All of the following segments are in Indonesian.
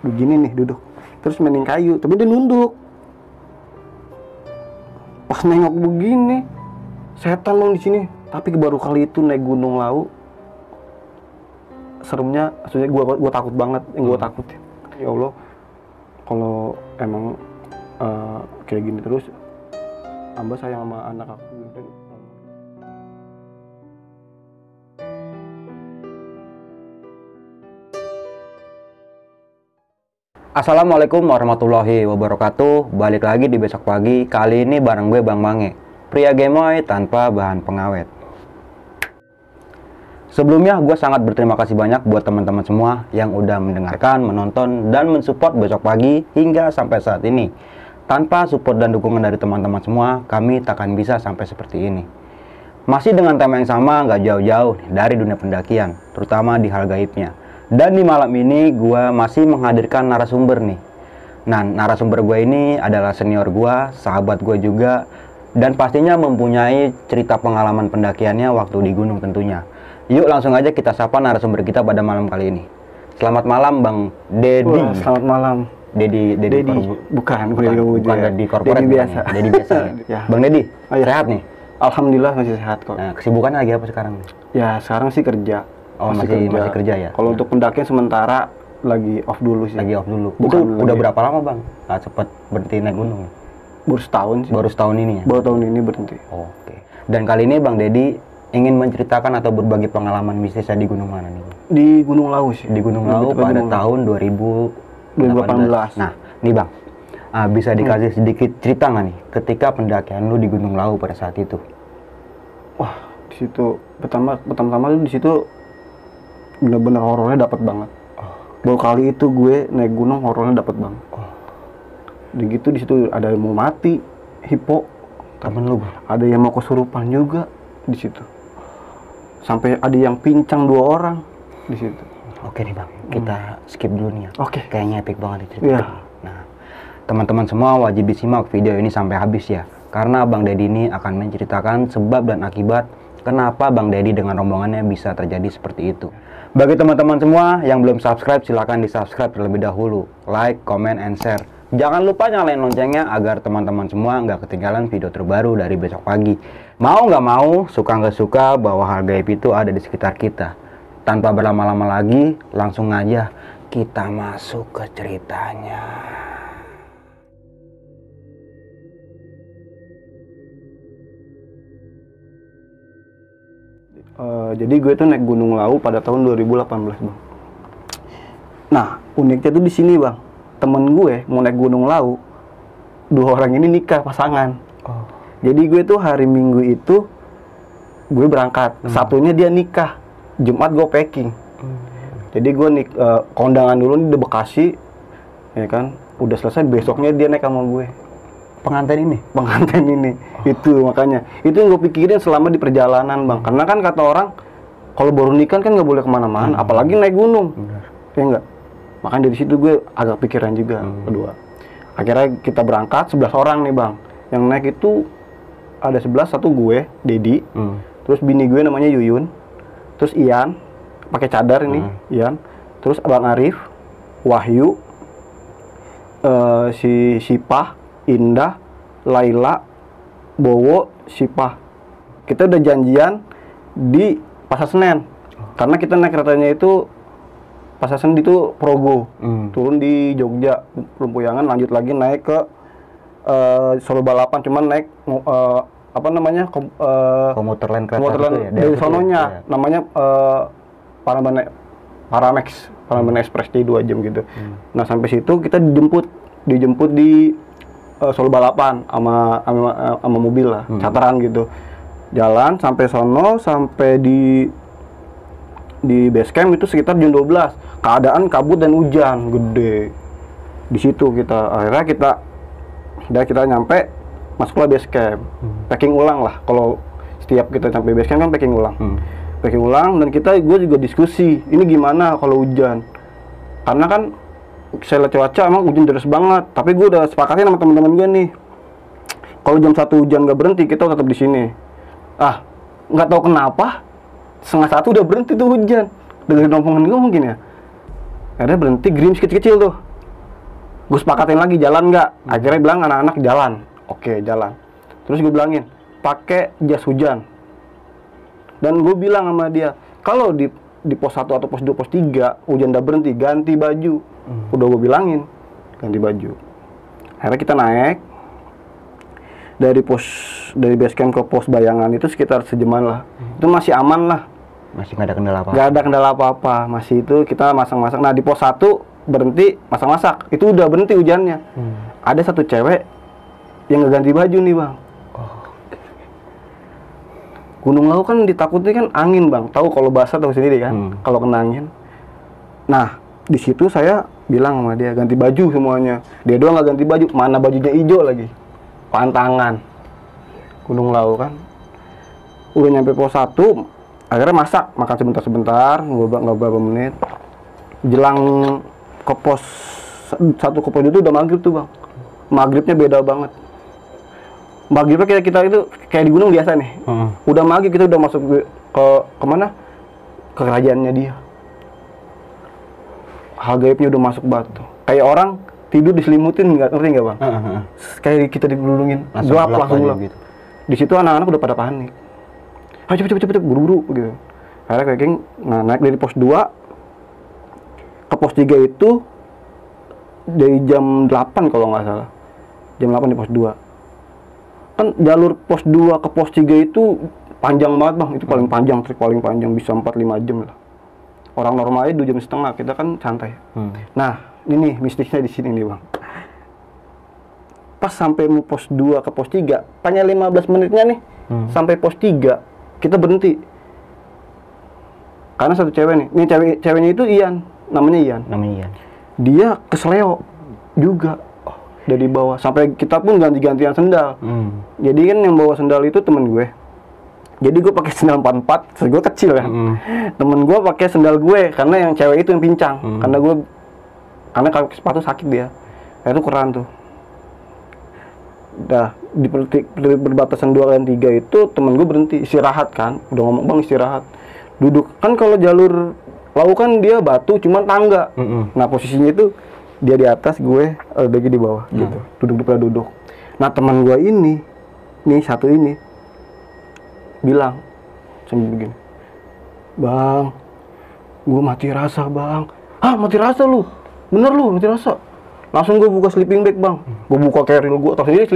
begini nih duduk, terus mending kayu, tapi dia nunduk. Pas nengok begini, setan dong di sini. Tapi baru kali itu naik Gunung Lawu, seremnya, maksudnya gue takut banget, yang gue takut ya Allah, kalau emang kayak gini terus, hamba sayang sama anak aku. Assalamualaikum warahmatullahi wabarakatuh. Balik lagi di Besok Pagi. Kali ini bareng gue Bang Mange, pria gemoy tanpa bahan pengawet. Sebelumnya gue sangat berterima kasih banyak buat teman-teman semua yang udah mendengarkan, menonton, dan mensupport Besok Pagi hingga sampai saat ini. Tanpa support dan dukungan dari teman-teman semua, kami takkan bisa sampai seperti ini. Masih dengan tema yang sama, gak jauh-jauh dari dunia pendakian, terutama di hal gaibnya. Dan di malam ini gue masih menghadirkan narasumber nih. Nah, narasumber gue ini adalah senior gue, sahabat gue juga, dan pastinya mempunyai cerita pengalaman pendakiannya waktu di gunung tentunya. Yuk langsung aja kita sapa narasumber kita pada malam kali ini. Selamat malam Bang Dedi. Wah, selamat malam. Dedi bukan di korporat biasa. Dedi biasa. Ya. Bang Dedi, Oh, ya. sehat nih? Alhamdulillah masih sehat kok. Nah, kesibukannya lagi apa sekarang? Ya sekarang sih kerja. Oh, masih kerja ya? Kalau untuk pendakian sementara lagi off dulu sih. Lagi off dulu. Bukan Itu udah berapa lama Bang? Nggak cepet berhenti naik gunung? Baru setahun sih. Baru setahun ini ya? Baru tahun ini berhenti. Oke. Dan kali ini Bang Dedi ingin menceritakan atau berbagi pengalaman mistisnya di gunung mana nih Bang? Di Gunung Lawu sih. Di Gunung Lawu pada tahun 2018. Nah, nih Bang, bisa dikasih sedikit cerita nggak nih ketika pendakian lu di Gunung Lawu pada saat itu? Wah, di situ pertama-tama di situ bener-bener horornya dapat banget. Baru kali itu gue naik gunung horornya dapat banget. Dan gitu di situ ada yang mau mati, hipo, Temen lu Bang? ada yang mau kesurupan juga di situ. Sampai ada yang pincang 2 orang di situ. Oke nih Bang, kita skip dulu nih ya. Oke. Kayaknya epic banget cerita. Iya. Nah, teman-teman semua wajib disimak video ini sampai habis ya. Karena Bang Dedi ini akan menceritakan sebab dan akibat kenapa Bang Dedi dengan rombongannya bisa terjadi seperti itu. Bagi teman-teman semua yang belum subscribe, silahkan di subscribe terlebih dahulu. Like, comment, and share. Jangan lupa nyalain loncengnya agar teman-teman semua nggak ketinggalan video terbaru dari Besok Pagi. Mau nggak mau, suka nggak suka, bahwa hal gaib itu ada di sekitar kita. Tanpa berlama-lama lagi, langsung aja kita masuk ke ceritanya. Jadi gue tuh naik Gunung Lawu pada tahun 2018 Bang. Nah uniknya tuh di sini Bang, temen gue mau naik Gunung Lawu, 2 orang ini nikah pasangan. Jadi gue tuh hari Minggu itu gue berangkat, Sabtunya dia nikah, Jumat gue packing. Jadi gue kondangan dulu di Bekasi, ya kan, udah selesai besoknya dia naik sama gue. Pengantin ini. Itu makanya itu yang gue pikirin selama di perjalanan Bang, karena kan kata orang kalau baru nikah kan nggak boleh kemana-mana, apalagi naik gunung. Ya enggak, makanya dari situ gue agak pikiran juga kedua. Akhirnya kita berangkat 11 orang nih Bang, yang naik itu ada 11, satu gue Dedi, terus bini gue namanya Yuyun, terus Ian pakai cadar ini, Ian, terus Abang Arif, Wahyu, si Sipah, Indah, Laila, Bowo, Sipah. Kita udah janjian di Pasar Senen. Karena kita naik keretanya itu Pasar Senen itu Progo. Turun di Jogja, Lumpuyangan, lanjut lagi naik ke Solo Balapan, cuman naik Komuter lain kereta komuter lain itu ya? dari sononya, ya? namanya Paramex Express di 2 jam gitu. Nah sampai situ kita dijemput di Solo Balapan sama mobil lah, charteran gitu. Jalan sampai sono, sampai di base camp itu sekitar jam 12. Keadaan kabut dan hujan gede. Di situ akhirnya kita nyampe, masuklah base camp. Packing ulang lah, kalau setiap kita sampai base camp kan packing ulang. Packing ulang, dan gue juga diskusi, ini gimana kalau hujan? Karena kan saya lihat cuaca emang hujan deras banget, tapi gue udah sepakatin sama teman-teman gue nih, kalau jam 1 hujan nggak berhenti, kita tetap di sini. Nggak tahu kenapa 1:30 udah berhenti tuh hujan, dengerin omongan gue mungkin ya. Akhirnya berhenti, gerimis kecil-kecil tuh, Gue sepakatin lagi jalan nggak, akhirnya bilang anak-anak jalan. Oke, jalan. Terus gue bilangin pakai jas hujan. Dan gue bilang sama dia, kalau di pos 1 atau pos 2, pos 3 hujan udah berhenti, ganti baju. Udah gue bilangin ganti baju. Akhirnya kita naik dari base camp ke pos bayangan itu sekitar sejaman lah. Itu masih aman lah, Masih nggak ada kendala apa? nggak ada kendala apa-apa. Masih itu kita masang-masang. Nah di pos 1 berhenti masak-masak, itu udah berhenti hujannya. Ada satu cewek yang nggak ganti baju nih bang. Gunung Lawu kan ditakuti kan angin bang, tahu kalau basah tahu sendiri kan, kalau kena angin. Nah di situ saya bilang sama dia ganti baju semuanya. Dia doang nggak ganti baju, mana bajunya hijau lagi, pantangan. Gunung Lawu kan. Udah nyampe pos 1, akhirnya makan sebentar, nggak berapa menit. Jelang ke pos 1 ke pos 2 itu udah maghrib tuh bang. Maghribnya beda banget. Maghribnya kita itu kayak di gunung biasa nih. Udah maghrib kita udah masuk ke kemana? Ke kerajaannya dia. Hal gaibnya udah masuk batu. Kayak orang tidur diselimutin, ngerti nggak bang? Kayak kita digelulungin. Gelap langsung gelap. Gitu. Di situ anak-anak udah pada panik. Ayo cepet buru-buru gitu. Akhirnya kayak naik dari pos 2 ke pos 3 itu dari jam 8 kalau nggak salah. Jam 8 di pos 2. Kan jalur pos 2 ke pos 3 itu panjang banget bang. Itu paling panjang, trik paling panjang bisa 4-5 jam lah. Orang normalnya 2 jam setengah, kita kan santai. Nah, ini mistisnya di sini nih bang. Pas sampai pos 2 ke pos 3, tanya 15 menitnya nih, sampai pos 3, kita berhenti. Karena satu cewek nih, ini ceweknya itu Ian, namanya Ian. Dia kesleo juga dari bawah, sampai kita pun ganti-gantian sendal. Jadi kan yang bawa sendal itu temen gue. Jadi gue pakai sendal 44, gue kecil kan. Temen gue pakai sendal gue karena yang cewek itu yang pincang. Karena kalau sepatu sakit dia. Itu keren tuh. Dah di perbatasan 2 dan 3 itu temen gue berhenti istirahat kan. Udah ngomong bang istirahat. Duduk kan kalau jalur Lawu kan dia batu cuman tangga. Nah posisinya itu dia di atas, gue lagi di bawah gitu. Duduk. Nah teman gue ini, nih satu ini bilang sambil begini, bang, gue mati rasa bang. Ah mati rasa lu? Bener lu mati rasa? Langsung gue buka sleeping bag bang, gue buka carrier gue. Tahu sendiri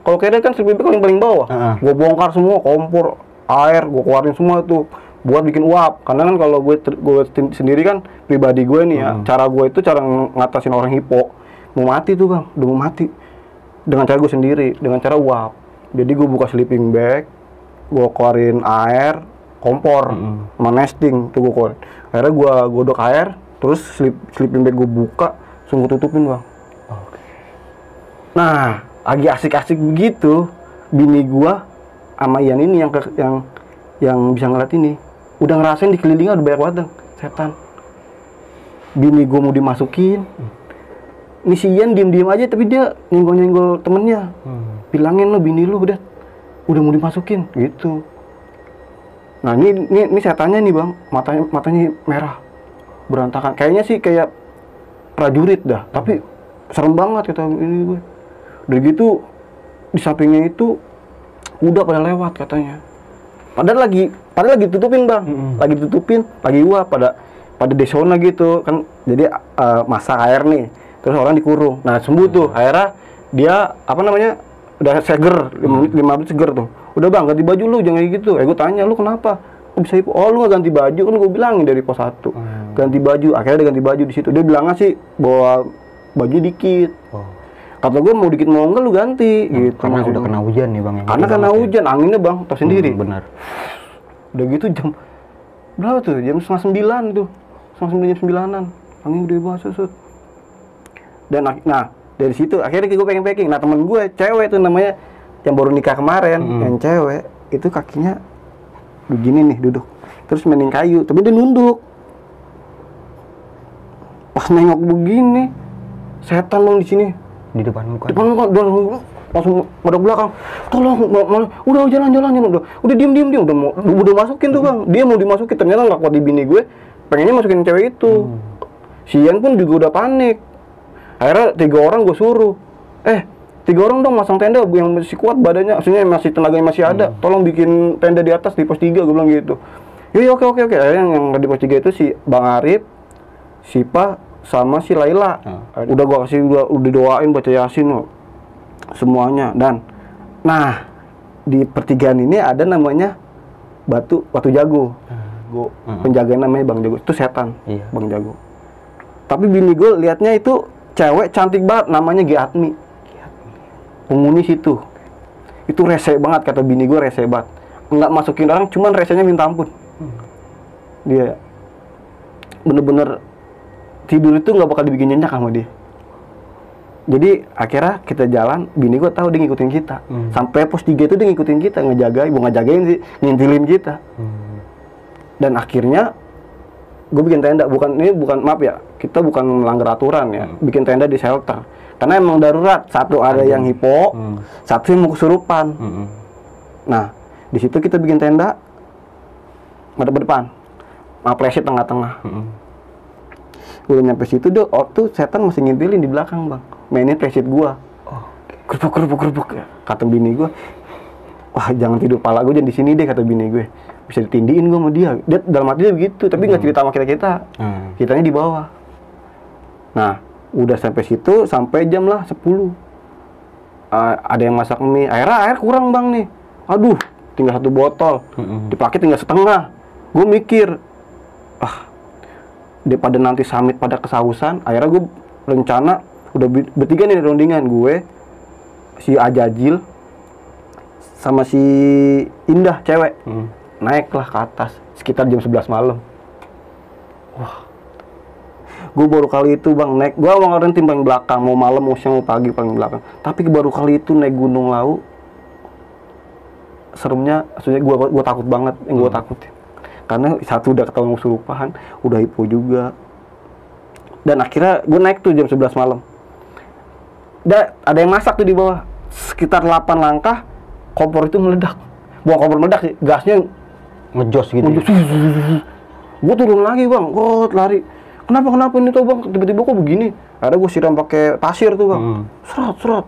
kalau carrier kan sleeping bag paling bawah. Gue bongkar semua kompor, air, gue keluarin semua tuh buat bikin uap. Karena kan kalau gue sendiri kan pribadi gue nih ya, cara gue itu cara ngatasin orang hipo mau mati tuh bang, udah mau mati dengan cara gue sendiri, dengan cara uap. Jadi gue buka sleeping bag, gue keluarin air, kompor, sama nesting tuh gue keluarin. Akhirnya gue godok air, terus sleeping bag gue buka, langsung gue tutupin bang. Nah, lagi asik-asik begitu, bini gue sama Ian ini yang bisa ngeliat ini, udah ngerasain di kelilingnya udah banyak banget setan. Bini gue mau dimasukin, ini si Ian diem-diem aja tapi dia nyenggol-nyenggol temennya. Bilangin lo bini lu udah mau dimasukin gitu. Nah ini setannya nih bang, matanya merah, berantakan. Kayaknya sih kayak prajurit dah, tapi serem banget kata ini gue. Udah gitu di sampingnya itu udah pada lewat katanya. Padahal lagi tutupin bang, lagi uap pada desona gitu kan. Jadi masak air nih, terus orang dikurung. Nah sembuh tuh, akhirnya dia udah seger, 5 menit seger tuh. Udah bang ganti baju lu jangan kayak gitu. Gue tanya lu kenapa? Kok bisa hipo? Oh lu nggak ganti baju kan gue bilangin dari pos 1. Ganti baju, akhirnya dia ganti baju di situ. Dia bilangnya sih bawa baju dikit. Kata gue mau dikit mau enggak lu ganti gitu. Karena udah kena hujan nih bang. Karena kena hujan, anginnya bang, tau sendiri. Benar. Udah gitu jam berapa tuh? Jam 8:30 tuh. 8:30 angin gede banget susut. Dan nah dari situ akhirnya gue packing. Nah temen gue cewek tuh namanya yang baru nikah kemarin, yang cewek itu kakinya begini nih duduk, terus mending kayu, tapi dia nunduk. Pas nengok begini, setan dong di sini. Di depan muka. Dia langsung ngadep belakang. Tolong, udah jalan. Udah diem, udah masukin tuh bang. Dia mau dimasukin, ternyata nggak kuat di bini gue. Pengennya masukin cewek itu. Si Ian pun juga udah panik. Akhirnya 3 orang gue suruh, 3 orang dong masang tenda yang masih kuat badannya, maksudnya masih tenaganya masih ada, tolong bikin tenda di atas di pos 3, gue bilang gitu. Iya oke. Akhirnya yang di pos 3 itu si Bang Arif, Sipa, sama si Laila. Udah gue kasih, udah doain, baca Yasin semuanya. Dan nah di pertigaan ini ada namanya batu jago. Penjaga namanya Bang Jago, itu setan. Bang Jago. Tapi bini gue liatnya itu cewek cantik banget, namanya Giatmi. Penghuni situ. Itu rese banget, kata bini gue, rese banget. Nggak masukin orang, cuman resenya minta ampun. Dia bener-bener tidur itu nggak bakal dibikin nyenyak sama dia. Jadi akhirnya kita jalan, bini gue tahu dia ngikutin kita. Sampai pos 3 itu dia ngikutin kita, ngejagain sih, ngintilin kita. Dan akhirnya gue bikin tenda, bukan maaf ya, kita bukan melanggar aturan ya, bikin tenda di shelter. Karena emang darurat, satu ada yang hipo, satu yang mau kesurupan. Nah, di situ kita bikin tenda madep depan, pleset tengah-tengah. Udah nyampe situ tuh setan masih ngintilin di belakang bang, mainin pleset gua. Kerupuk, kata bini gua. Wah jangan tidur pala gue, jangan di sini deh, kata bini gue. Bisa ditindiin gua sama dia. Dia dalam hati dia begitu, tapi nggak cerita sama kita. Kitanya di bawah. Nah. Udah sampai situ, sampai jam lah 10. Ada yang masak mie, air kurang bang nih. Aduh, tinggal 1 botol. Dipakai tinggal setengah. Gue mikir, daripada nanti summit pada kesausan, akhirnya gue rencana, udah bertiga nih rundingan. Gue, si Ajajil, sama si Indah, cewek. Naiklah ke atas, sekitar jam 11 malam. Wah. Gue baru kali itu bang naik, gue awalnya tim paling belakang, mau malam, mau siang, mau pagi paling belakang. Tapi baru kali itu naik Gunung Lawu, seremnya, maksudnya gue takut banget, yang gue takutin. Karena satu udah ketahuan kesurupan, udah hipo juga. Dan akhirnya gue naik tuh jam 11 malam. Ada yang masak tuh di bawah, sekitar 8 langkah, kompor itu meledak. Bukan kompor meledak sih, gasnya ngejos gitu. Gue turun lagi bang, gue lari. Kenapa ini tuh bang, tiba-tiba kok begini? Akhirnya gue siram pakai pasir tuh bang, serot.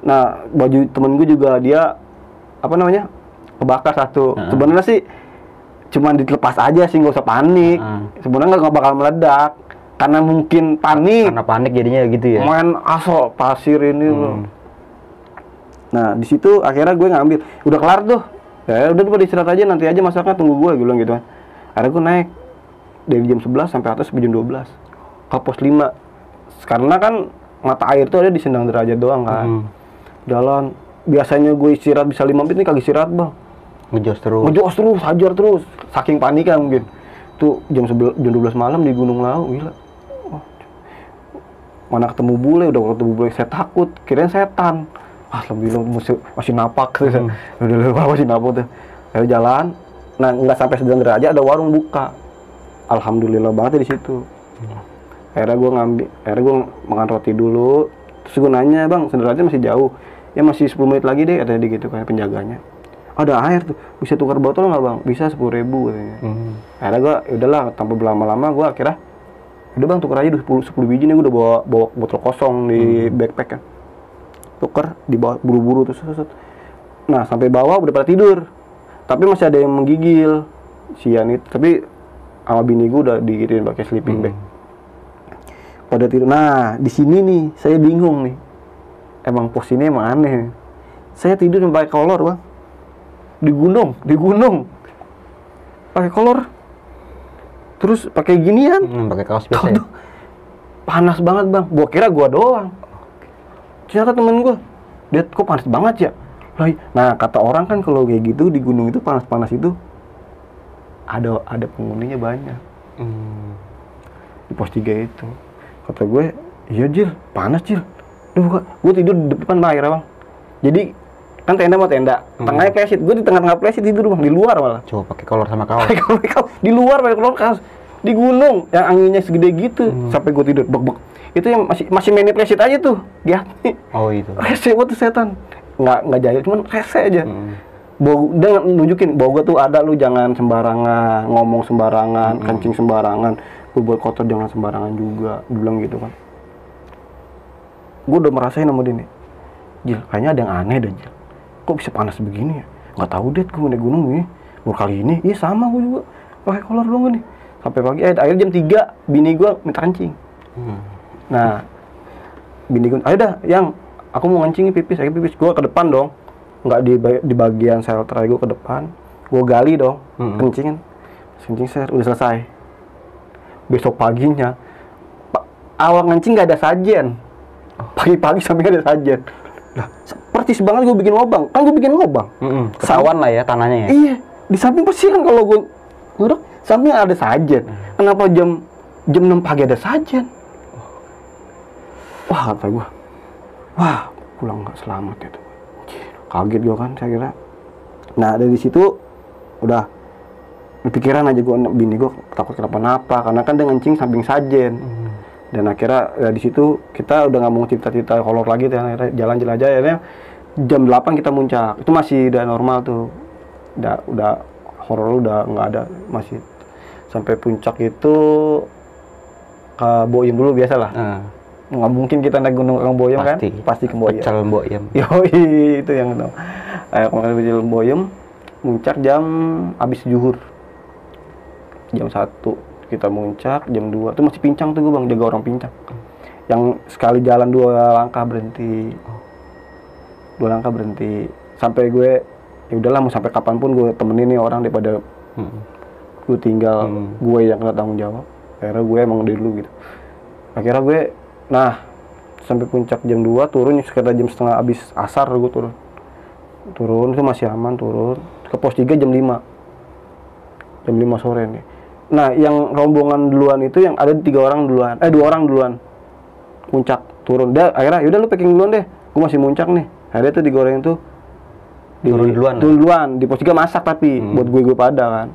Nah baju temen gue juga dia kebakar satu. Sebenarnya sih cuman dilepas aja sih, nggak usah panik. Sebenarnya nggak bakal meledak, karena mungkin panik. Karena panik jadinya gitu ya. Main asal pasir ini loh. Nah di situ akhirnya gue ngambil, udah kelar tuh. Ya udah pada istirahat aja, nanti aja masaknya, tunggu gue bilang gitu kan. Akhirnya gue naik dari jam 11 sampai atas sampai jam 12 ke pos 5. Karena kan mata air tuh ada di Sendang Derajat doang kan. Jalan, biasanya gue istirahat bisa 5 menit, nih kagak istirahat bang. Ngejos terus, hajar terus. Saking paniknya mungkin. Tuh jam 12 malam di Gunung Lawu, gila. Mana ketemu bule, udah ketemu bule saya takut, kirain setan. Alhamdulillah masih napak tuh. Udah masih napak tuh. Ayo jalan. Nah, nggak sampai Sendang Derajat ada warung buka. Alhamdulillah banget di situ. Akhirnya gue makan roti dulu. Terus gue nanya, bang, Sendang Derajat masih jauh? Ya masih 10 menit lagi deh, katanya dia gitu kayak penjaganya. Ada air tuh, bisa tukar botol nggak bang? Bisa 10.000 katanya. Akhirnya gue, udahlah, tanpa berlama-lama gue akhirnya, udah bang tukar aja 10 biji nih, gue udah bawa botol kosong di backpack kan. Tukar, dibawa buru-buru terus. Nah sampai bawah udah pada tidur, tapi masih ada yang menggigil sian itu. Tapi sama bini gue udah digituin pakai sleeping bag. Pada tidur. Nah, di sini nih saya bingung nih. Emang pos ini emang aneh. Saya tidur pakai kolor, bang. Di gunung. Pakai kolor. Terus pakai ginian. Pakai kaos biasa. Ya? Panas banget, bang. Gua kira gua doang. Ternyata temen gua, dia kok panas banget ya. Nah, kata orang kan kalau kayak gitu di gunung itu panas-panas itu ada penghuninya banyak. Di pos 3 itu. Kata gue, iya Jil, panas Jil. Gue tidur di depan air bang. Jadi kan tenda sama tenda, tengahnya plesit. Gue di tengah-tengah plesit tidur bang, di luar malah. Coba pakai kolor sama kaos. Di luar pakai kolor kaos. Di gunung yang anginnya segede gitu, sampai gue tidur bek. Itu yang masih main plesit aja tuh. Ya. Oh itu. Rese buat setan. Nggak jahil, cuman rese aja. Dia nunjukin bahwa gue tuh ada, lu jangan sembarangan ngomong sembarangan, kencing sembarangan, gue buat kotor jangan sembarangan juga, dia bilang gitu kan. gue udah merasain sama dia nih, Jil, kayaknya ada yang aneh deh, Jil. Kok bisa panas begini ya? Nggak tahu deh, gue naik gunung nih. Baru kali ini, iya sama gue juga. Pakai kolor doang nih. Sampai pagi, akhirnya jam 3, bini gue minta kencing. Nah, bini gue, ayo dah, yang aku mau kencing pipis, ayo pipis. Gue ke depan dong. Nggak di bagian shelter, gue ke depan. Gue gali dong, kencingin. Kencing ser, udah selesai. Besok paginya, awal kencing nggak ada sajen. Pagi-pagi sampai ada sajen. Lah, percis banget gue bikin lubang. Kan gue bikin lubang. Ketahuan lah ya tanahnya ya. Iya, di samping pasti kan kalau gue nguruk, samping ada sajen. Kenapa jam 6 pagi ada sajen? Wah, kata gue. Wah, pulang nggak selamat itu. Kaget gue kan, saya kira. Nah, dari situ udah pikiran aja gue, bini gue takut kenapa-napa karena kan dia ngencing samping sajen. Dan akhirnya ya di situ kita udah nggak mau cerita-cerita horor lagi, jalan jelajah. Akhirnya jam 8 kita muncak. Itu masih udah normal tuh. Udah horor udah nggak ada, masih sampai puncak itu ke Boyem dulu biasa lah. Nggak mungkin kita naik gunung ke Boyem kan? Pasti ke Boyem. Pecel Boyem. Yoi, itu yang tahu. Kemarin pecel Boyem muncak jam habis zuhur. Jam 1 kita muncak, jam 2 itu masih pincang tuh gue bang, jaga orang pincang. Yang sekali jalan 2 langkah berhenti. 2 langkah berhenti. Sampai gue ya udahlah mau sampai kapanpun gue temenin nih orang daripada gue tinggal gue yang nggak tanggung jawab. Akhirnya gue emang dari dulu gitu. Akhirnya gue sampai puncak jam 2 turun sekitar jam setengah habis asar gue turun itu masih aman, turun ke pos 3 jam 5 sore nih. Nah, yang rombongan duluan itu yang ada 2 orang duluan puncak turun. Dia akhirnya yaudah lu packing duluan deh, gue masih muncak nih. Akhirnya tuh digoreng tuh turun duluan di pos 3 masak tapi buat gue pada kan.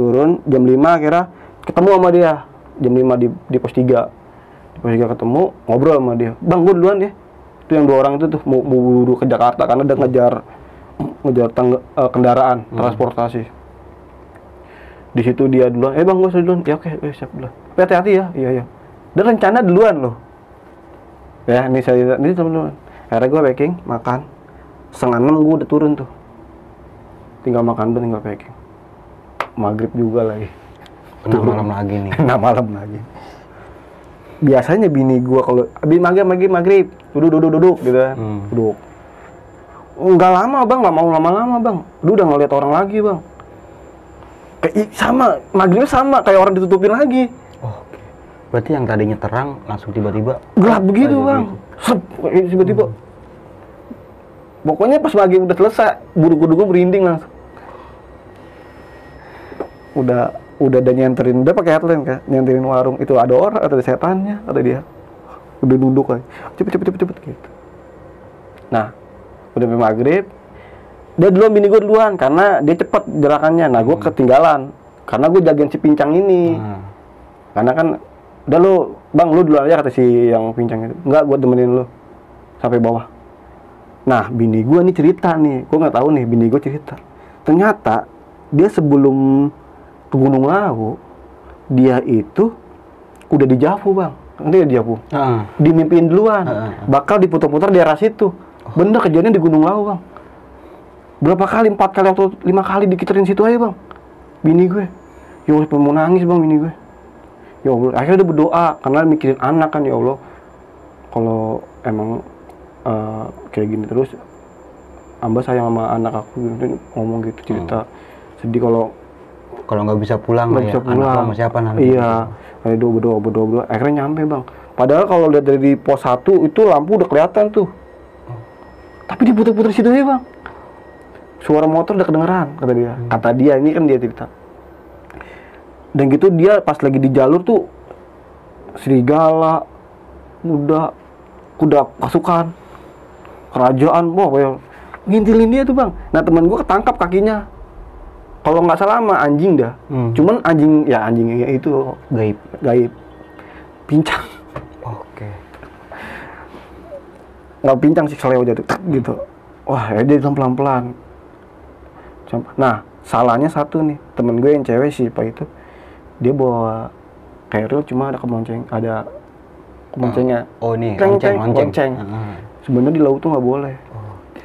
Turun jam 5 akhirnya ketemu sama dia jam 5 di pos 3. Di pos 3 ketemu, ngobrol sama dia. Bang, gue duluan ya. Itu yang 2 orang itu tuh mau buru ke Jakarta karena udah ngejar kendaraan transportasi. Di situ dia duluan, bang gue duluan, ya oke, siap duluan. Tapi hati-hati ya, iya. Dia rencana duluan loh. Ya, ini teman-teman. Akhirnya gue packing, makan. 5:30 gue udah turun tuh. Tinggal makan dulu, tinggal packing. Maghrib juga lagi. Malam lagi nih. Malam lagi. Biasanya bini gue kalau maghrib, duduk gitu kan. Duduk. Enggak lama bang, nggak mau lama-lama bang. Lu udah ngeliat orang lagi bang. Sama, maghribnya sama, kayak orang ditutupin lagi. Berarti yang tadinya terang, langsung tiba-tiba gelap begitu bang. Tiba-tiba. Pokoknya pas maghrib udah selesai, buru-buru gue merinding langsung. Udah nyenterin, udah pakai headlamp kan, nyenterin warung. Itu ada orang, atau ada setannya, kata dia. Udah nunduk kan, cepet gitu. Nah, udah sampai maghrib. Dia duluan, bini gue duluan karena dia cepet gerakannya. Nah gue ketinggalan karena gue jagain si pincang ini. Karena kan udah lu duluan aja, kata si yang pincang itu. Enggak, gue temenin lu sampai bawah. Nah bini gue nih cerita nih, gue nggak tahu nih, bini gue cerita ternyata dia sebelum ke Gunung Lawu dia itu udah di Javu bang. Nanti di Javu dimimpiin duluan bakal diputar-putar di daerah situ. Bener kejadian di Gunung Lawu bang. Berapa kali, 4 kali atau 5 kali dikiterin situ aja bang. Bini gue, ya Allah, mau nangis bang bini gue. Ya Allah, akhirnya dia berdoa karena mikirin anak kan. Ya Allah, kalau emang kayak gini terus, Amba sayang sama anak aku. Ngomong gitu, cerita sedih kalau nggak bisa pulang, nggak bisa pulang. Anak sama siapa nanti? Iya, kayak berdoa. Akhirnya nyampe bang. Padahal kalau lihat dari pos 1 itu lampu udah kelihatan tuh. Tapi diputer-puter situ aja bang. Suara motor udah kedengeran, kata dia. Kata dia, ini kan dia cerita. Dan gitu dia pas lagi di jalur tuh serigala, kuda pasukan, kerajaan, kayak ngintilin dia tuh bang. Nah teman gue ketangkap kakinya. Kalau nggak salah sama anjing dah. Cuman anjingnya itu gaib. Pincang. Oke. Nggak pincang sih, seleo jatuh gitu. Wah, ya dia pelan-pelan. Nah, salahnya satu nih, temen gue yang cewek sih Pak itu, dia bawa keril cuma ada kemonceng, ada kemoncengnya. Oh ini Ceng, lonceng, ceng, lonceng. lonceng. Sebenarnya di laut tuh nggak boleh.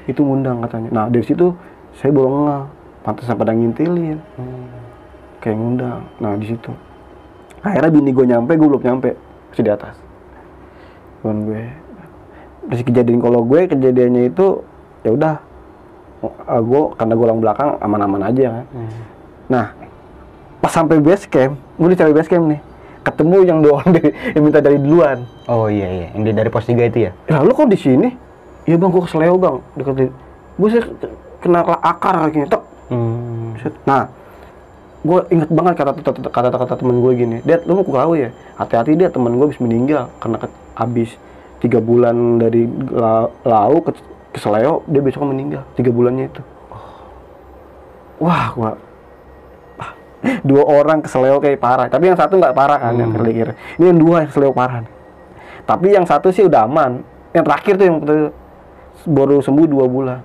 Itu ngundang katanya. Nah dari situ saya baru ngeh, pantesan pada ngintilin. Kayak ngundang. Nah di situ. Akhirnya bini gue nyampe, gue belum nyampe, masih di atas. Bukan gue. Terus kejadiannya itu ya udah. Gue karena golang belakang aman-aman aja kan. Nah pas sampai base camp, gue di base camp nih. Ketemu yang dua orang yang minta dari duluan. Oh iya, yang dari pos 3 itu ya? Ya lu kok di sini? Iya bang, gue keseleo bang. Gue sih kena akar kakinya. Tek. Nah, gue inget banget kata-kata temen gue gini. Dad, lu mau tahu ya? Hati-hati dia, temen gue habis meninggal karena habis 3 bulan dari lau ke keseleo, dia besok meninggal. 3 bulannya itu. Wah, gua 2 orang keseleo kayak parah, tapi yang satu nggak parah kan, yang kelikir. Ini yang 2 yang keseleo parah. Tapi yang satu sih udah aman. Yang terakhir tuh yang baru sembuh 2 bulan.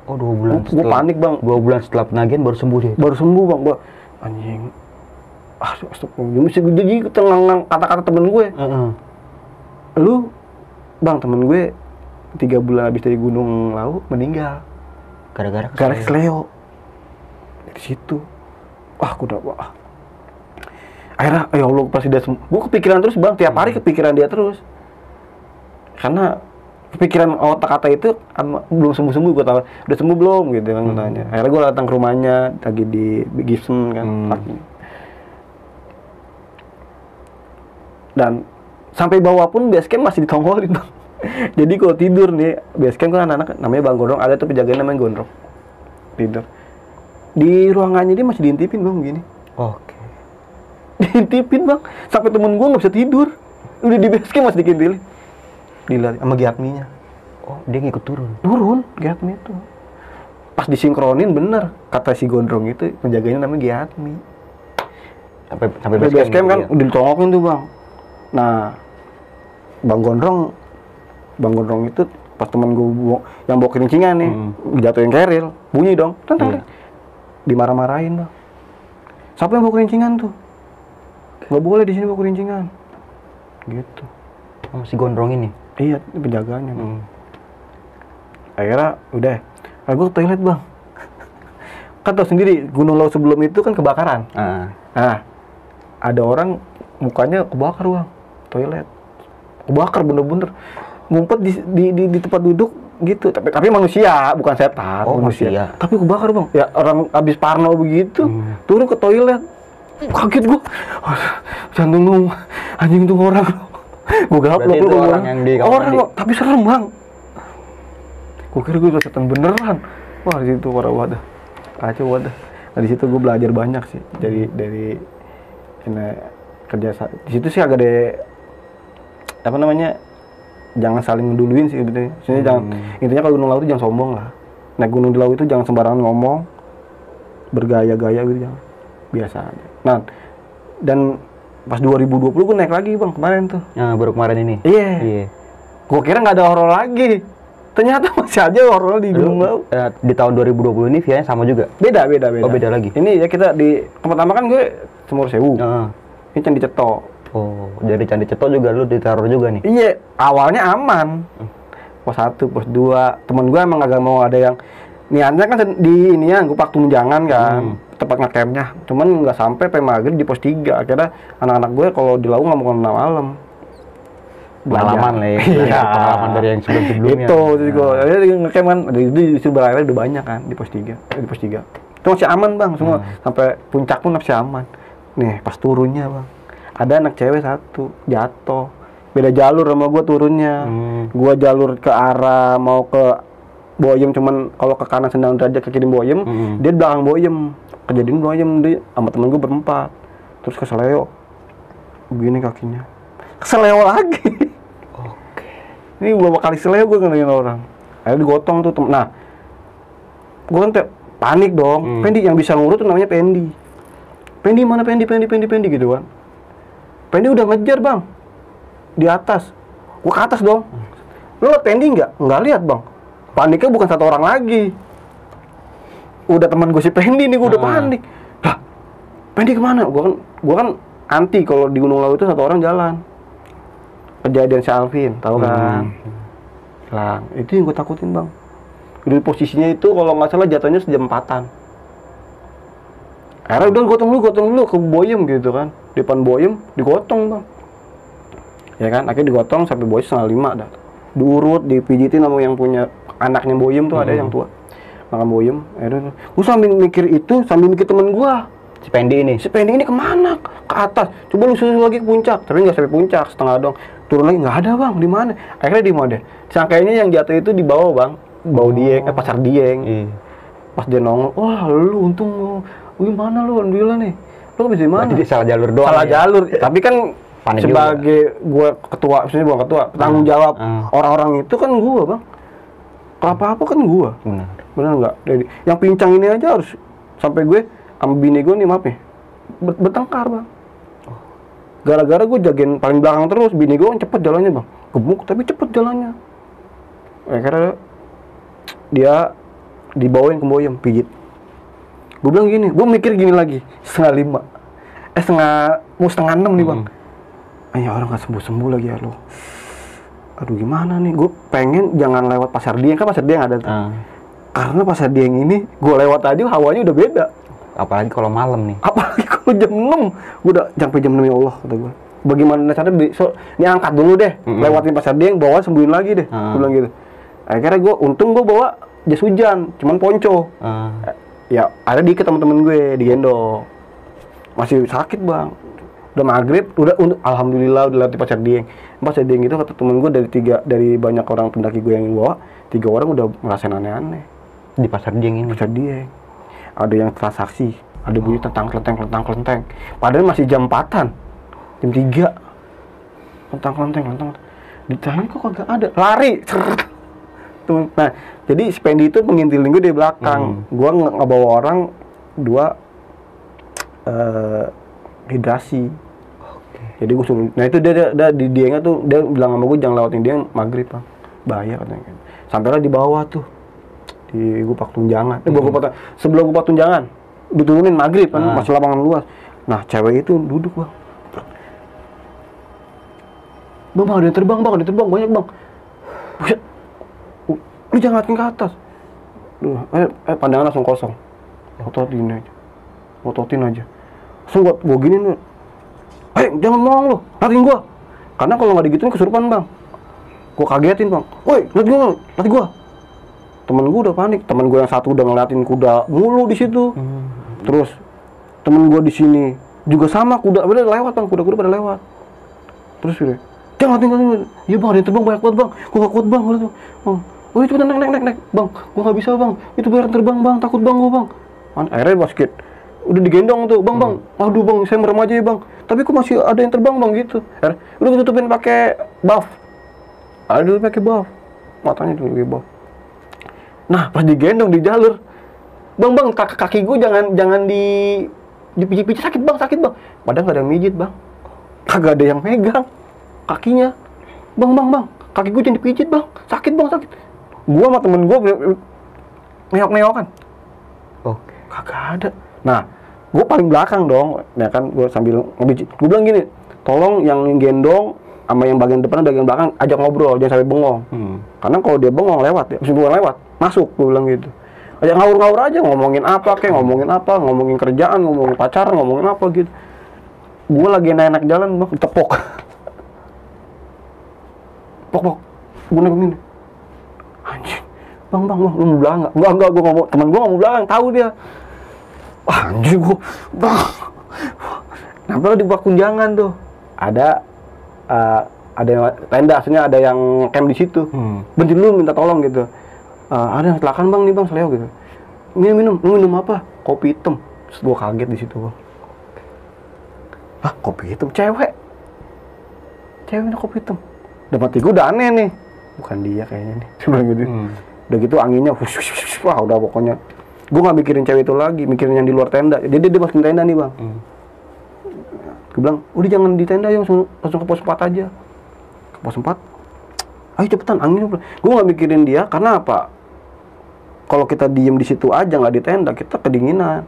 Oh 2 bulan. Gue panik bang. 2 bulan setelah penagihan baru sembuh dia. Baru sembuh bang, anjing. Astagfirullah, mesti jadi tenang kata-kata temen gue. Lu, bang temen gue 3 bulan habis dari Gunung Lawu meninggal. Gara-gara keseleo. Dari situ. Wah, akhirnya, ya Allah, pasti dia sembuh. Gue kepikiran terus bang, tiap hari kepikiran dia terus. Karena kepikiran otak kata itu belum sembuh-sembuh, gue tahu udah sembuh belum gitu kan tanya. Akhirnya gue datang ke rumahnya lagi di Gibson kan. Dan sampai bawah pun base camp masih ditongolin bang. Jadi kalau tidur nih, base camp kan anak-anak namanya Bang Gondrong, ada tuh penjaganya namanya Gondrong. Tidur di ruangannya dia masih diintipin bang begini. Oke. Diintipin bang, sampai temen gue nggak bisa tidur. Udah di base camp masih dikintilin. Dilihat sama Giatminya. Oh dia ngikut turun Giatmi itu. Pas disinkronin bener kata si Gondrong itu, penjaganya namanya Giatmi. Sampai base camp kan udah ditongokin tuh bang. Nah Bang Gondrong itu pas temen gue yang bawa kelincingan nih, jatuhin keril, bunyi dong, dimarah-marahin bang. Siapa yang bawa kelincingan tuh? Gak boleh di sini bawa kelincingan. Gitu. Si Gondrong ini? Iya, penjaganya. Akhirnya udah, gue ke toilet bang. Kan tau sendiri, Gunung Lawu sebelum itu kan kebakaran. Nah, ada orang mukanya kebakar bang, toilet. Kebakar bener-bener. Ngumpet di tempat duduk gitu, tapi manusia, bukan setan. Manusia. Tapi kebakar bang, ya orang habis parno begitu, turun ke toilet, kaget gua, jantung anjing tuh orang, gua gaplok lu orang, tapi serem bang, gua kira gua setan beneran, wah di situ parah wadah, kacau wadah. Nah di situ gua belajar banyak sih, dari ini kerja di situ sih agak jangan saling ngeduluin sih gitu. Intinya kalau Gunung Lawu itu jangan sombong lah. Naik gunung di laut itu jangan sembarangan ngomong, bergaya-gaya gitu, jangan. Biasa aja. Nah, dan pas 2020 gue naik lagi bang, kemarin tuh. Baru kemarin ini? Iya. Gue kira nggak ada horor lagi. Ternyata masih aja horor di Gunung Lawu. Di tahun 2020 ini via-nya sama juga? Beda. Oh beda lagi? Ini ya kita pertama kan gue Sumur Sewu. Ini Candi Ceto. Oh, dari Candi Ceto juga lu ditaruh juga nih? Iya, awalnya aman. Pos 1, pos 2. Temen gue emang agak mau ada yang niatnya kan di ini ya, gue Pak Tunjangan kan, tempat ngecampnya. Cuman nggak sampai maghrib di pos 3. Akhirnya anak-anak gue kalau di Lawu nggak mau kena malam. Pengalaman lah ya. Iya. Pengalaman dari yang sebelum-sebelumnya. Itu, terus gue ngecamp kan, di berakhir udah banyak kan di pos 3. Di pos 3. Itu masih aman bang, semua. Sampai puncak pun masih aman. Nih, pas turunnya bang. Ada anak cewek 1 jatuh, beda jalur sama gue turunnya. Gue jalur ke arah mau ke Boyem, cuman kalau ke kanan Sendang Derajat, ke kiri Boyem, dia di belakang Boyem. Kejadian Boyem dia sama temen gue berempat, terus keseleo, begini kakinya, keseleo lagi. Oke. Ini beberapa kali seleo gue ngeliatin orang. Akhirnya digotong tuh. Nah, gue kan panik dong. Pendi yang bisa ngurut tuh namanya Pendi. Pendi mana Pendi gitu kan. Pendi udah ngejar bang di atas, gua ke atas dong. Lu liat Pendi nggak lihat bang. Paniknya bukan 1 orang lagi, udah teman gue si Pendi nih, gua udah panik. Lah, Pendi kemana? Gua kan anti kalau di Gunung Lawu itu 1 orang jalan. kejadian si Alvin, tahu kan? Hilang. Itu yang gue takutin bang. Di posisinya itu kalau nggak salah jatuhnya sejam 4-an. Akhirnya udah gotong dulu ke Boyem gitu kan. Depan Boyem digotong bang. Ya kan, akhirnya digotong sampai Boyem 4:30 dah. Diurut, dipijitin sama yang punya anaknya Boyem tuh, ada yang tua. Makan Boyem. Akhirnya gue sambil mikir itu, sambil mikir temen gue. Si Pendi ini kemana? Ke atas. Coba lu susul lagi ke puncak. Tapi nggak sampai puncak, setengah dong. Turun lagi nggak ada bang. Di mana? Akhirnya di mana? Sangkanya yang jatuh itu di bawah bang. Bawah Dieng, Pasar Dieng. Pas dia nongol, wah lu untung lu. Gimana lu? Alhamdulillah nih. Lu bisa di mana? Jadi salah jalur doang. Salah jalur. Tapi kan Panik sebagai gue ketua, maksudnya bukan ketua, tanggung jawab orang-orang itu kan gue bang. Kalau apa-apa kan gue. Benar nggak? Jadi yang pincang ini aja harus sampai gue sama bini gue nih maaf nih bertengkar bang. Gara-gara gue jagain paling belakang terus, bini gue kan cepet jalannya bang, gemuk tapi cepet jalannya. Akhirnya dia dibawain ke Boyem pijit. Gue bilang gini, gue mikir gini lagi, 4:30, mau 5:30 nih bang. Ayo orang gak sembuh-sembuh lagi ya lo. Aduh gimana nih, gue pengen jangan lewat Pasar Dieng, kan Pasar Dieng ada tuh. Karena Pasar Dieng ini, gue lewat aja hawanya udah beda. Apalagi kalau malam nih. Apalagi kalau jam 6, gue udah sampai jam 6 ya Allah, kata gue. Bagaimana caranya, ini angkat dulu deh, lewatin Pasar Dieng, bawa sembuhin lagi deh, gue bilang gitu. Akhirnya gue, untung gue bawa jas hujan, cuman ponco. Ya ada di teman-teman gue, digendong. Masih sakit bang. Udah maghrib, alhamdulillah udah lewat di Pasar Dieng. Pasar Dieng itu kata temen gue dari banyak orang pendaki gue yang bawa, 3 orang udah ngerasain aneh-aneh Di Pasar Dieng ini. Pasar Dieng. Ada yang transaksi, ada bunyi tentang kelenteng. Padahal masih jam 4-an, jam 3. Kelenteng. Ditanya kok kagak ada, lari. Tuh. Nah, jadi Spendi itu mengintilin gue di belakang. Gue ngebawa orang 2 hidrasi. Jadi gue suruh, nah itu dia di Diengnya tuh, dia bilang sama gue jangan lewatin Dieng maghrib bang, bahaya katanya. Sampailah di bawah tuh, di Gupak Tunjangan. Sebelum Gupak Tunjangan, diturunin maghrib kan, masih lapangan luas. Nah cewek itu duduk bang. Bang ada yang terbang banyak bang. Buset. Lu jangan ngeliatin ke atas. Pandangan langsung kosong. Ngototin aja. Langsung gue giniin. Jangan ngomong lu, liatin gua. Karena kalau nggak digituin kesurupan bang. Gua kagetin bang. Woi, liat gua. Temen gua udah panik. Temen gua yang satu udah ngeliatin kuda mulu di situ. Terus temen gua di sini juga sama, kuda pada lewat bang. Kuda pada lewat. Terus udah, jangan liatin. Iya bang, ada yang terbang banyak banget bang. Gua gak kuat bang. Oh cepetan naik bang. Gua nggak bisa bang. Itu biar terbang bang. Takut bang gua bang. Akhirnya basket. Udah digendong tuh bang. Aduh bang, saya merem aja ya bang. Tapi kok masih ada yang terbang bang gitu. Udah ditutupin pakai buff. Ada dulu pakai buff. Matanya dulu pakai buff. Nah pas digendong di jalur, bang kaki gue jangan dipijit-pijit, sakit bang. Padahal nggak ada yang mijit bang. Kagak ada yang megang kakinya. Bang kaki gue jangan dipijit bang. Sakit. Gua sama temen gue neok-neokan. Oke. Kagak ada. Nah gue paling belakang dong, ya kan, gue sambil ngebijit. Gue bilang gini, tolong yang gendong sama yang bagian depan dan bagian belakang ajak ngobrol, jangan sampai bengong. Karena kalau dia bengong lewat, ya, meskipun lewat, masuk, gue bilang gitu. Ajak ngawur-ngawur aja, ngomongin ngomongin kerjaan, ngomongin pacaran, ngomongin apa gitu. Gue lagi enak jalan, bang, tepok. Pok, gue nengok gini. Anjing, bang, lu mau belakang nggak? Enggak, gue ngomong, temen gue nggak mau belakang, tahu dia. Wah, anjir gua, bang. Nampak di Gupak Tunjangan tuh ada yang tenda, aslinya ada yang camp di situ. Bentar dulu minta tolong gitu. Ada yang kecelakaan bang nih bang, seleo gitu. Minum apa? Kopi hitam. Terus gua kaget di situ bang. Kopi hitam, cewek minum kopi hitam. Udah mati gua udah aneh nih. Bukan dia kayaknya nih. Cuma gitu. Udah gitu anginnya, wah udah pokoknya. Gue gak mikirin cewek itu lagi, mikirin yang di luar tenda. Dia masukin tenda nih bang. Gue bilang, udah jangan di tenda, langsung ke pos 4 aja. Ke pos 4, ayo cepetan, angin. Gue gak mikirin dia, karena apa? Kalau kita diem di situ aja, gak di tenda, kita kedinginan.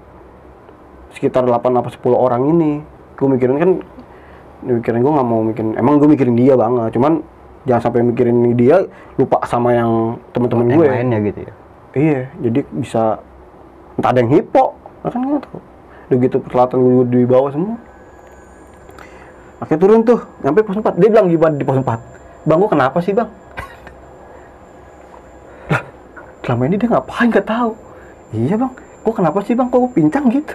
Sekitar 8-10 orang ini. Gue mikirin kan, Mikirin gue nggak mau mikirin, emang gue mikirin dia banget, cuman jangan sampai mikirin dia lupa sama yang teman-teman yang gue. lainnya gitu ya. Iya, jadi bisa entah ada yang hipo, kan nggak tahu. Udah gitu peralatan gue di bawah semua. Akhirnya turun tuh, sampai pos 4. Dia bilang gimana di pos 4? Bang, gue kenapa sih bang? Lah, selama ini dia ngapain nggak tahu. Iya bang, gue kenapa sih bang? Kok gue pincang gitu?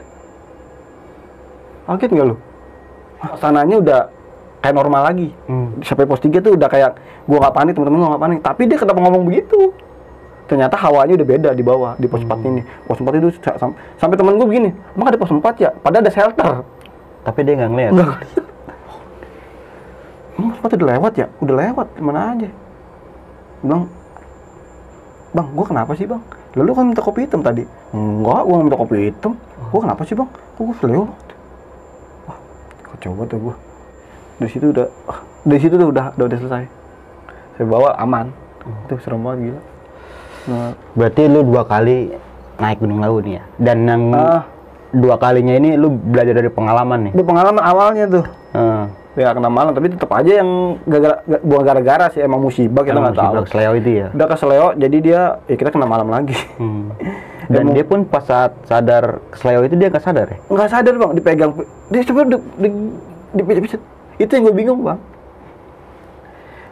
Kaget nggak lu? Sananya udah kayak normal lagi. Sampai pos 3 tuh udah kayak gue nggak panik, temen-temen gue nggak panik. Tapi dia kenapa ngomong begitu? Ternyata hawanya udah beda di bawah, di pos 4 ini. Pos 4 itu sampai temen gue begini, emang ada pos 4 ya? Padahal ada shelter. Tapi dia nggak ngeliat. Nggak ngeliat. Emang pos 4 udah lewat ya? Udah lewat, mana aja. Bilang, bang, gue kenapa sih bang? Lalu kan minta kopi hitam tadi. Enggak, gue nggak minta kopi hitam. Gue kenapa sih bang? Gue selewat. Wah, kacau banget gue. Dari situ tuh udah selesai. Saya bawa aman. Itu serem banget gila. Nah, Berarti lu 2 kali naik Gunung Lawu nih ya. Dan yang 2 kalinya ini lu belajar dari pengalaman nih. itu pengalaman awalnya tuh. Ya kena malam, tapi tetap aja yang bukan gara-gara sih, emang musibah kita nggak tahu. Kesleo itu ya. Udah kesleo, jadi dia kita kena malam lagi. Dan dia pun pas saat sadar kesleo itu dia nggak sadar ya? Nggak sadar bang, dipegang, dia sebenarnya dipijit-pijit. Itu yang gue bingung bang.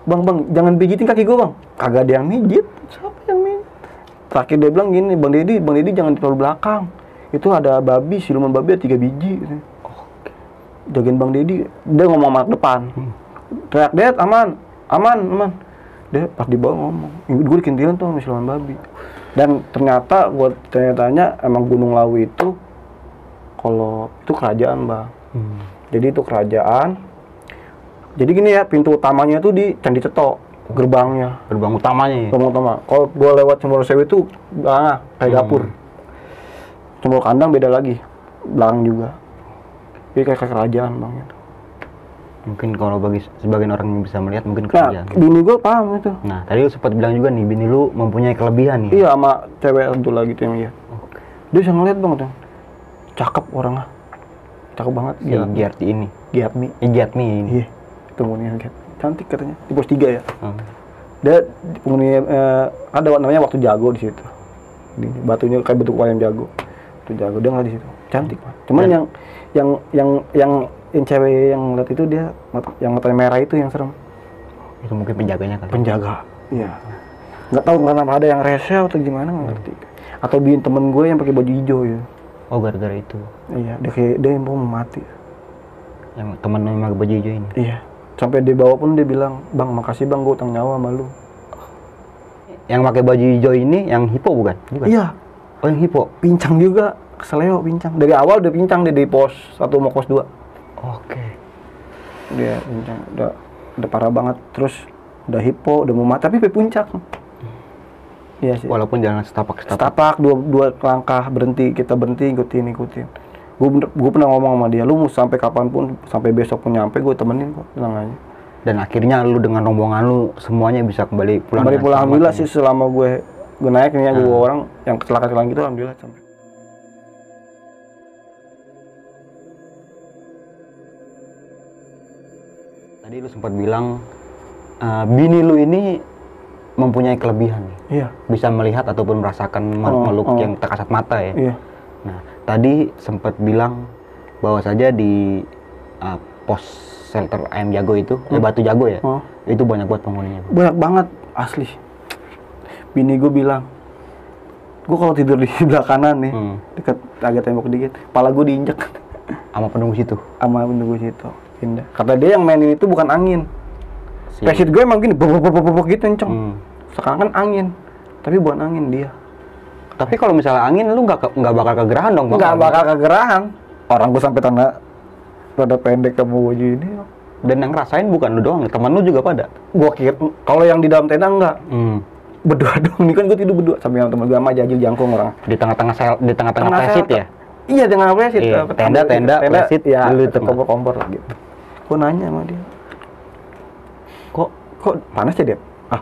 Bang, jangan pijitin kaki gue bang. Kagak ada yang mijit. Siapa yang mijit? Terakhir dia bilang gini, bang Dedi jangan terlalu belakang. Itu ada babi, siluman babi ada 3 biji. Jagain bang Dedi, dia ngomong sama anak depan. Teriak, Ded, aman. Dia pas di bawah ngomong, gue dikintilin tuh sama siluman babi. Dan ternyata gue tanya emang Gunung Lawu itu, kalau itu kerajaan bang. Jadi itu kerajaan. Jadi gini ya, pintu utamanya itu di Candi Cetok, gerbangnya. Gerbang utamanya ya? Gerbang utama. Kalau gue lewat Cemoro Sewu itu kayak dapur. Cemoro Kandang beda lagi, belakang juga. Jadi kayak kerajaan bang itu. Mungkin kalau bagi sebagian orang yang bisa melihat mungkin Nah, kerajaan. bini gue paham itu. Nah, tadi lu sempat bilang juga nih, bini lu mempunyai kelebihan nih. Iya, sama cewek satu lagi tuh yang lihat. Dia bisa ngeliat bang tuh. Cakep orangnya. Cakep banget. Si Giarti ini. Giatmi ini. Iya, itu penghuni cantik katanya. Di pos 3 ya. Dia penghuni ada namanya Waktu Jago di situ. Batunya kayak bentuk wayang jago. Waktu Jago dia nggak di situ. Cantik Pak. Cuman yang cewek yang lihat itu dia yang matanya merah itu yang serem. Itu mungkin penjaganya kali. Penjaga. Iya. Nggak tahu kenapa ada yang rese atau gimana nggak ngerti. Atau bikin temen gue yang pakai baju hijau ya. Oh, gara-gara itu. Iya, dia yang mau mati. Yang temen yang pakai baju hijau ini. Iya. Sampai di bawah pun dia bilang, "Bang, makasih Bang, gue utang nyawa sama lu." Yang pakai baju hijau ini yang hipo bukan? Iya. Oh, yang hipo. Pincang juga, keseleo pincang. Dari awal udah pincang dia di pos 1 mau pos 2. Oke. Dia pincang, udah parah banget. Terus udah hipo, udah mau mati, tapi sampai puncak. Iya sih. Walaupun jalan setapak. Setapak, dua langkah berhenti, kita berhenti ikutin. Gue pernah ngomong sama dia, lu mau sampai kapanpun, sampai besok pun nyampe, gue temenin kok, tenang aja. Dan akhirnya lu dengan rombongan lu semuanya bisa kembali pulang. Alhamdulillah sih, selama gue naik nih, gue orang yang kecelakaan gitu, alhamdulillah sampai. Tadi lu sempat bilang bini lu ini mempunyai kelebihan. Iya. Bisa melihat ataupun merasakan makhluk yang tak kasat mata ya. Iya. Nah, tadi sempat bilang bahwa saja di pos shelter Ayam Jago itu, Batu Jago ya, itu banyak buat penghuninya. Banyak banget, asli. Bini gue bilang, gue kalau tidur di sebelah kanan nih, dekat agak tembok dikit, kepala gue diinjek. Sama penunggu situ? Sama penunggu situ, pindah. Kata dia yang mainin itu bukan angin. Pesit gue emang gini, bobok gitu kenceng. Sekarang kan angin, tapi bukan angin dia. Tapi kalau misalnya angin, lu nggak bakal kegerahan dong? Nggak bakal kegerahan. Orang gue sampai tanda rada pendek kamu baju ini. Dan yang ngerasain bukan lu doang, teman lu juga pada? Gue kira, kalau yang di dalam tenda enggak. Berdua dong, ini kan gue tidur berdua sambil teman gue sama Jajil Jangkung orang. Di tengah-tengah pesit ya? Iya, tengah pesit. Iya, tenda, pesit, ya, lu kompor gitu. Gue nanya sama dia, kok panas ya, Dep? Ah,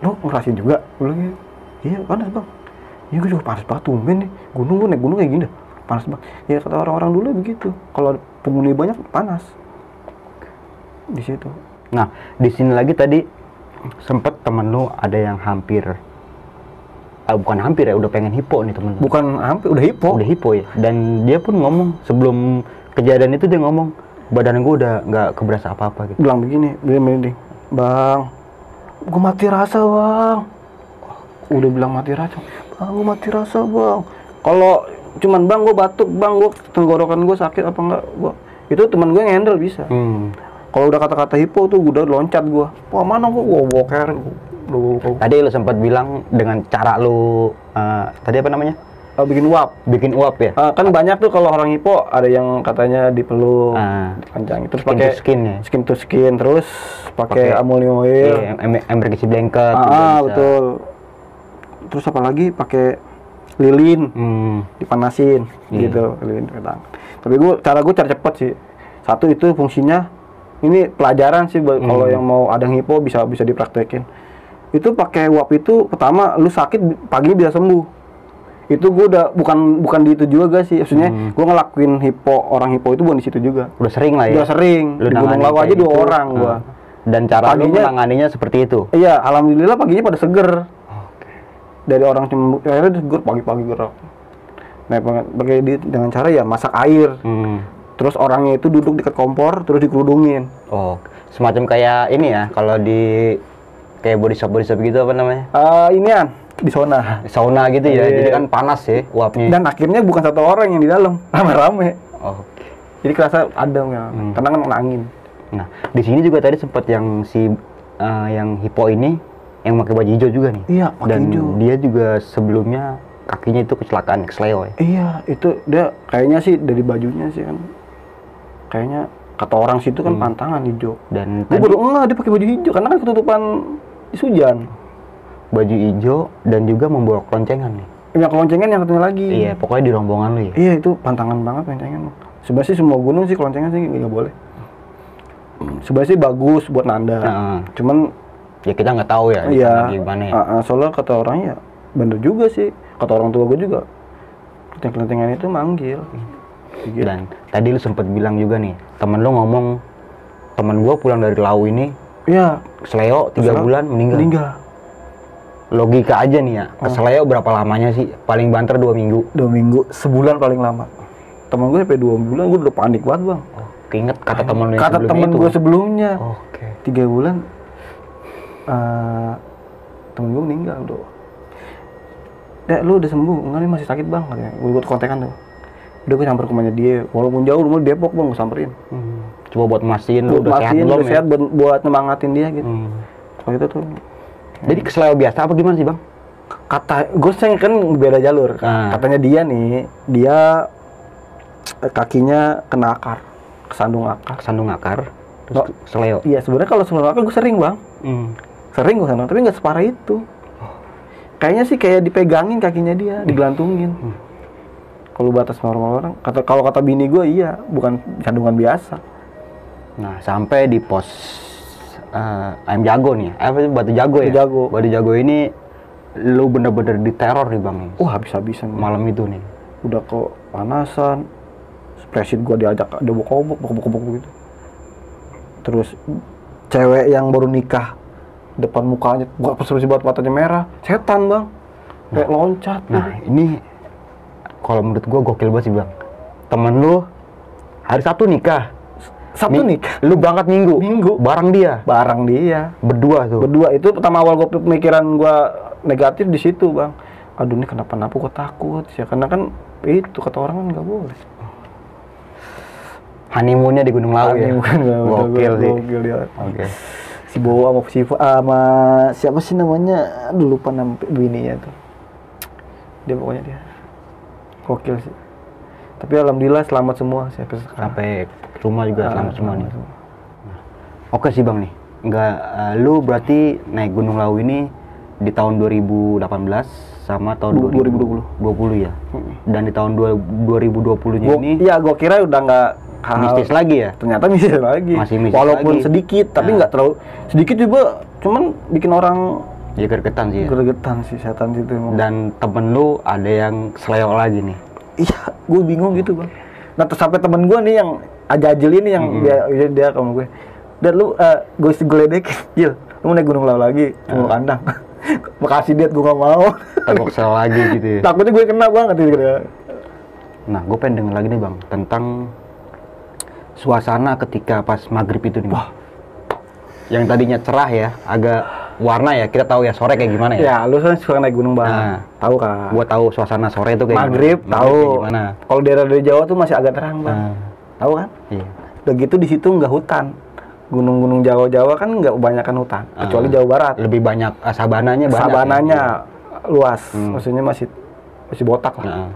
lo ngerasain juga? Gue bilang, iya panas bang. Iya, gue juga panas banget, tumben nih. Gue naik gunung kayak gini dah, panas banget. Ya kata orang-orang dulu begitu, kalau penghuni banyak panas. di situ. Nah, di sini lagi tadi sempet temen lu ada yang hampir, bukan hampir ya, udah pengen hipo nih temen lu. Bukan hampir, udah hipo. Udah hipo ya. Dan dia pun ngomong sebelum kejadian itu dia ngomong badan gue udah nggak keberasa apa-apa gitu. Bilang begini, bang, gue mati rasa bang. Udah bilang mati rasa, bang, gue mati rasa bang. Kalau cuman bang gue batuk, bang gue tenggorokan gue sakit apa enggak, gue itu teman gue yang handle bisa. Kalau udah kata-kata hipo tuh udah loncat gue. Wah mana gue boker. Tadi lu sempat bilang dengan cara lu tadi apa namanya? Bikin uap. Bikin uap ya? Kan banyak tuh kalau orang hipo ada yang katanya dipeluk, dipanjang. Terus pakai skin to skin, terus pakai amonium oil, emergency blanket. Betul. Terus apa lagi? Pakai lilin, dipanasin, gitu, lilin petang. Tapi cara cepet sih. Satu itu fungsinya, ini pelajaran sih kalau yang mau ada hipo bisa dipraktekin. Itu pakai uap itu pertama lu sakit pagi bisa sembuh. Itu gue udah bukan di itu juga sih, maksudnya gue ngelakuin orang hipo itu bukan di situ juga. Udah sering lah ya. Udah sering. Di Gunung Lawu aja 2 orang gue. Dan cara lu menanganinya seperti itu. Iya, alhamdulillah paginya pada seger. Dari orang cuma akhirnya seger pagi-pagi gerak. Nah, pakai dengan cara ya masak air. Terus orangnya itu duduk dekat kompor terus dikerudungin. Oh, semacam kayak ini ya, kalau di kayak body shop gitu apa namanya? Inian di sauna gitu ya. Jadi kan panas ya uapnya. Dan akhirnya bukan satu orang yang di dalam, rame-rame. Jadi kerasa adem ya. Karena kan angin. Nah, di sini juga tadi sempat yang yang hipo ini yang pakai baju hijau juga nih. Iya, pakai hijau. Dan dia juga sebelumnya kakinya itu kecelakaan kesleo ya. Iya, itu dia kayaknya sih dari bajunya sih kan. Kayaknya kata orang situ kan pantangan hijau. Dan gue baru enggak dia pakai baju hijau karena kan ketutupan hujan. Baju hijau dan juga membawa keloncengan nih. Yang keloncengan yang satunya lagi. Iya, pokoknya di rombongan lu ya. Iya, itu pantangan banget keloncengan. Sebenarnya sih semua gunung sih keloncengan sih nggak boleh. Sebenarnya sih bagus buat nanda. Cuman ya kita nggak tahu ya. Iya. Gimana ya. Soalnya kata orangnya bener juga sih. Kata orang tua gue juga. Keloncengan itu manggil. Gitu. Dan tadi lu sempat bilang juga nih, temen lu ngomong temen gua pulang dari Lawu ini. Iya. Kesleo 3 bulan meninggal. Logika aja nih ya, kesleo berapa lamanya sih? Paling banter 2 minggu. 2 minggu, sebulan paling lama. Temen gue sampai 2 bulan, gue udah panik banget bang. Keinget kata temen lu yang kata temen gue sebelumnya. 3 bulan, temen gue meninggal udah. Dek, lu udah sembuh? Enggak nih masih sakit bang, katanya. Gue kontekan tuh. Udah gue samper ke rumahnya dia, walaupun jauh rumah Depok bang, gue samperin. Coba buat mastiin lu udah sehat belum ya? Buat nyemangatin dia gitu. Kalau itu tuh. Jadi kesleo biasa apa gimana sih bang? Kata gue kan beda jalur. Katanya dia nih, dia kakinya kena akar, kesandung akar. Terus kesleo. Iya sebenarnya kalau kesandung akar gue sering bang. Sering gue kesandung, tapi nggak separah itu. Kayaknya sih kayak dipegangin kakinya dia, digelantungin. Kalau batas normal orang, kalau kata bini gue iya, bukan sandungan biasa. Nah sampai di pos Ayam Jago nih, apa itu Batu Jago ya? Batu Jago ini lu bener-bener diteror nih bang. Habis-habisan malam itu nih. Udah kepanasan, spreadsheet gua diajak ada bokobok gitu. Terus cewek yang baru nikah depan mukanya, gua pas buat matanya merah, setan bang, kayak loncat. Nah ini kalau menurut gua gokil banget sih bang. Temen lu hari Sabtu nikah. Sabtu nikah. Lu berangkat Minggu. Bareng dia. Berdua tuh. Berdua itu pertama awal gue pemikiran gue negatif di situ bang. Aduh ini kenapa-napa gue takut ya karena kan itu kata orang kan nggak boleh. Honeymoonnya di Gunung Lawu ya. Gokil sih. Gokil dia. Oke. Si Bowo sama siapa sih namanya? Aduh lupa nama bininya tuh. Dia pokoknya dia. Gokil sih. Tapi alhamdulillah selamat semua sampai rumah juga selamat semua nih. Oke sih bang nih, lu berarti naik Gunung Lawu ini di tahun 2018 sama tahun 2020 ya. Dan di tahun 2020-nya ini iya gua kira udah nggak mistis lagi ya. Ternyata mistis lagi. Masih mistis walaupun lagi. Sedikit tapi nggak terlalu sedikit juga, cuman bikin orang ya gregetan sih ya. Gregetan sih setan itu emang. Dan temen lu ada yang kesleo lagi nih. Iya, gue bingung gitu bang. Nah terus sampai temen gue nih yang ajajil ini yang dia kamu gue, Dan lu gue geledekin, Jil, lu mau naik Gunung Lawu lagi, mau kandang. Makasih Dit, gue gak mau. Takut kesel lagi gitu ya. Takutnya gue kena banget gitu. Nah, gue pengen denger lagi nih Bang, tentang suasana ketika pas maghrib itu nih. Wah. Yang tadinya cerah ya, agak warna ya, kita tahu ya sore kayak gimana ya. Ya, lu kan suka naik gunung Bang. Nah, tahu kan? Gua tahu suasana sore itu kayak maghrib, gimana. tahu. Kayak gimana. Kalau daerah dari Jawa tuh masih agak terang Bang. Tahu kan? Iya. Udah gitu di situ nggak hutan. Gunung-gunung Jawa kan nggak kebanyakan hutan, kecuali Jawa Barat. Lebih banyak sabananya banyak. Sabananya ya. luas, maksudnya masih botak lah.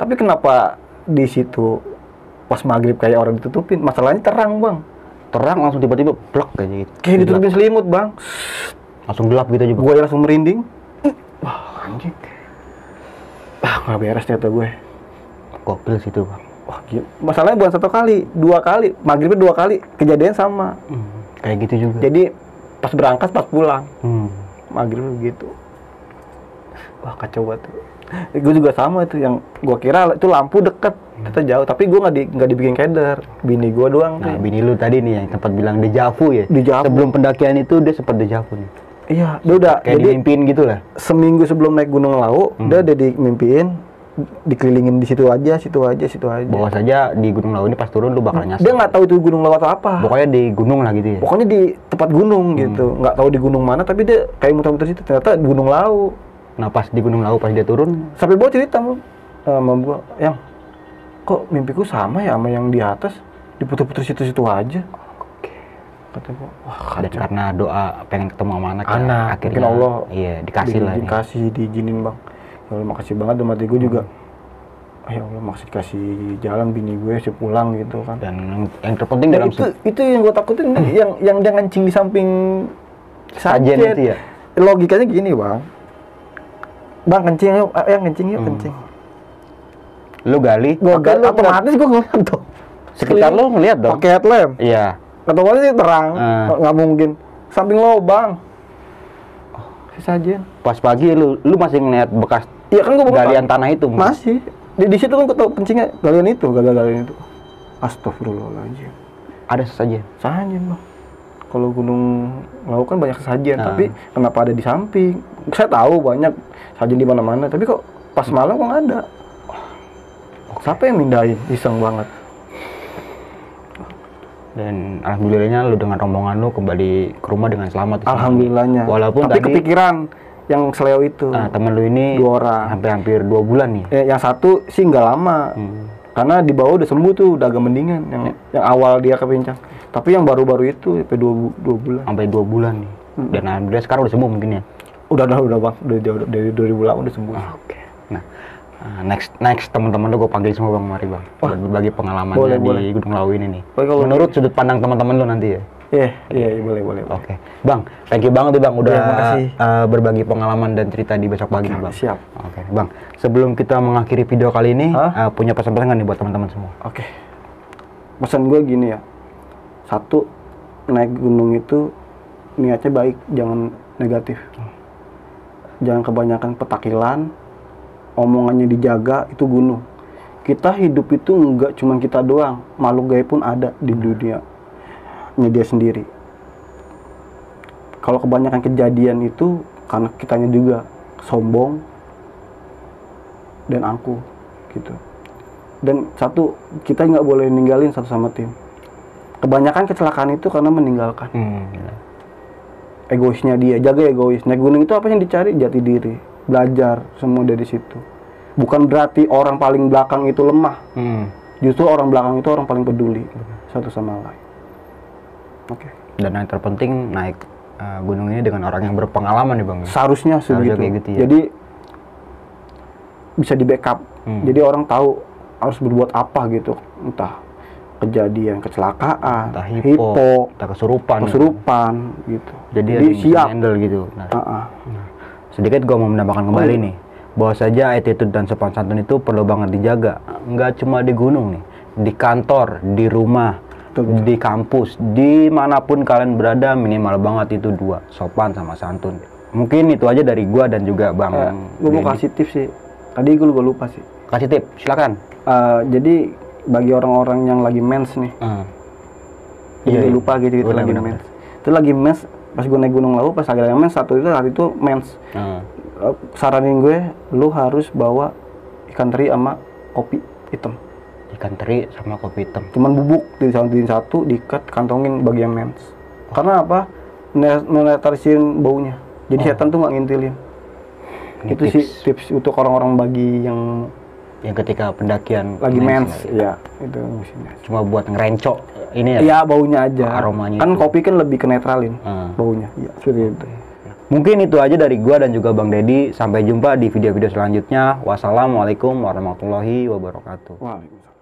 Tapi kenapa di situ pas maghrib kayak orang ditutupin? Masalahnya terang Bang. Terang langsung tiba-tiba blok kayak gitu. Kayak ditutupin selimut Bang. Langsung gelap gitu aja. Gue langsung merinding. Wah anjing. Nggak beres ternyata gue. Gokil situ Bang. Wah, gila. Masalahnya bukan 1 kali, 2 kali, maghribnya 2 kali, kejadian sama. Kayak gitu juga. Jadi pas berangkat, pas pulang, maghrib begitu. Wah kacau banget. Gue juga sama itu, yang gue kira itu lampu deket, kita jauh, tapi gue nggak dibikin keder, bini gue doang. Nah, bini lu tadi nih yang tempat bilang dejavu ya. Dejavu. Sebelum pendakian itu dia sempat dejavu nih. Iya, dia udah. Kayak jadi dimimpiin gitu lah. Seminggu sebelum naik Gunung Lawu, dia udah dimimpiin. Dikelilingin di situ aja. Bahwa saja di Gunung Lawu ini pas turun lu bakal nyasar. Dia nggak tahu itu Gunung Lawu atau apa. Pokoknya di gunung lah gitu ya. Pokoknya di tempat gunung gitu. Nggak tahu di gunung mana, tapi dia kayak muter-muter situ. Ternyata di Gunung Lawu. Nah pas di Gunung Lawu pas dia turun, Sampai bawa cerita sama gua, yang kok mimpiku sama ya sama yang di atas, diputer-puter situ-situ aja. Kata gua, wah dan karena doa pengen ketemu sama anak, akhirnya ya, Allah iya dikasih lah. Dikasih, diizinin Bang. Ya Allah makasih banget, dan mati gue juga. Ya Allah makasih dikasih jalan bini gue sih pulang gitu kan. Dan yang terpenting dalam itu yang gue takutin yang dia ngancing di samping sajen itu ya. Logikanya gini Bang kencing yuk, kencing yuk kencing. Lu gali, gue gali otomatis gue ngeliat tuh. Sekitar lu ngeliat dong. Pakai headlamp. Iya. Otomatis sih terang, nggak mungkin. Samping lobang. Si sajen. Pas pagi lu masih ngeliat bekas iya kan gue galian tanah itu. Masih. Di situ kan gue tau kencingnya galian itu, galian itu. Astagfirullahaladzim. Ada sesajen. Sajen Bang. Kalau Gunung Lawu kan banyak sesajen, tapi kenapa ada di samping? Saya tahu banyak sajen di mana-mana, tapi kok pas malam kok nggak ada. Siapa yang mindahin? Iseng banget. Dan alhamdulillahnya lu dengan rombongan lu kembali ke rumah dengan selamat. Alhamdulillahnya. Walaupun tapi tadi kepikiran yang seleo itu. Temen lu ini 2 orang. hampir 2 bulan nih. Yang satu sih nggak lama. Karena di bawah udah sembuh tuh, udah agak mendingan. Yang awal dia kepincang. Tapi yang baru-baru itu sampai 2 bulan. Sampai 2 bulan nih. Dan alhamdulillah sekarang udah sembuh mungkin ya. Udah Bang. Dari 2008 udah sembuh. Oke. Nah, next teman-teman lu gue panggil semua Bang, mari Bang. Buat berbagi pengalamannya di Gunung Lawu ini nih. Menurut sudut pandang teman-teman lu nanti ya. Iya, boleh. Oke. Bang, thank you banget tuh Bang udah makasih. Berbagi pengalaman dan cerita di besok pagi nih Bang. Siap. Oke, Bang. Sebelum kita mengakhiri video kali ini, punya pesan-pesan nggak nih buat teman-teman semua? Oke. Pesan gue gini ya. 1, naik gunung itu niatnya baik, jangan negatif. Jangan kebanyakan petakilan, omongannya dijaga, itu gunung. Kita hidup itu enggak cuma kita doang, makhluk gaib pun ada di dunia. Dia sendiri. Kalau kebanyakan kejadian itu karena kitanya juga sombong dan angkuh gitu. Dan 1, kita nggak boleh ninggalin satu sama tim. Kebanyakan kecelakaan itu karena meninggalkan. Egoisnya dia, jaga egois. Naik gunung itu apa yang dicari? Jati diri. Belajar semua dari situ. Bukan berarti orang paling belakang itu lemah. Justru orang belakang itu orang paling peduli satu sama lain. Oke. Dan yang terpenting naik gunung ini dengan orang yang berpengalaman nih Bang. Seharusnya segitu. Kayak gitu ya. Jadi bisa di backup. Jadi orang tahu harus berbuat apa gitu. Entah kejadian kecelakaan, entah hipo, entah kesurupan gitu. Jadi siap handle gitu. Sedikit gue mau menambahkan kembali nih, bahwa saja attitude dan sopan santun itu perlu banget dijaga. Nggak cuma di gunung nih, di kantor, di rumah, di kampus, dimanapun kalian berada, minimal banget itu 2, sopan sama santun. Mungkin itu aja dari gue dan juga Bang. Gue mau kasih tips sih. Tadi gue lupa sih. Kasih tips, silakan. Jadi bagi orang-orang yang lagi mens nih, jadi Iya, iya. lupa gitu lagi Benar-benar. mens. Itu lagi mens, pas gue naik Gunung Lawu pas lagi mens hari itu mens. Saranin gue, lu harus bawa ikan teri sama kopi hitam. Ikan teri sama kopi hitam. Cuman bubuk disatuin satu, diikat, kantongin bagian mens. Karena apa? Menetralisin baunya. Jadi setan tuh nggak ngintilin. Ini Itu sih tips untuk orang-orang bagi yang ketika pendakian lagi mens. lagi. Iya, itu musimnya. Cuma buat ngerencok ini ya. Iya, baunya aja. Aromanya Kan itu. kopi kan lebih kenetralin Ah. baunya. Iya, seperti itu. Mungkin itu aja dari gua dan juga Bang Dedi. Sampai jumpa di video-video selanjutnya. Wassalamualaikum warahmatullahi wabarakatuh. Waalaikumsalam.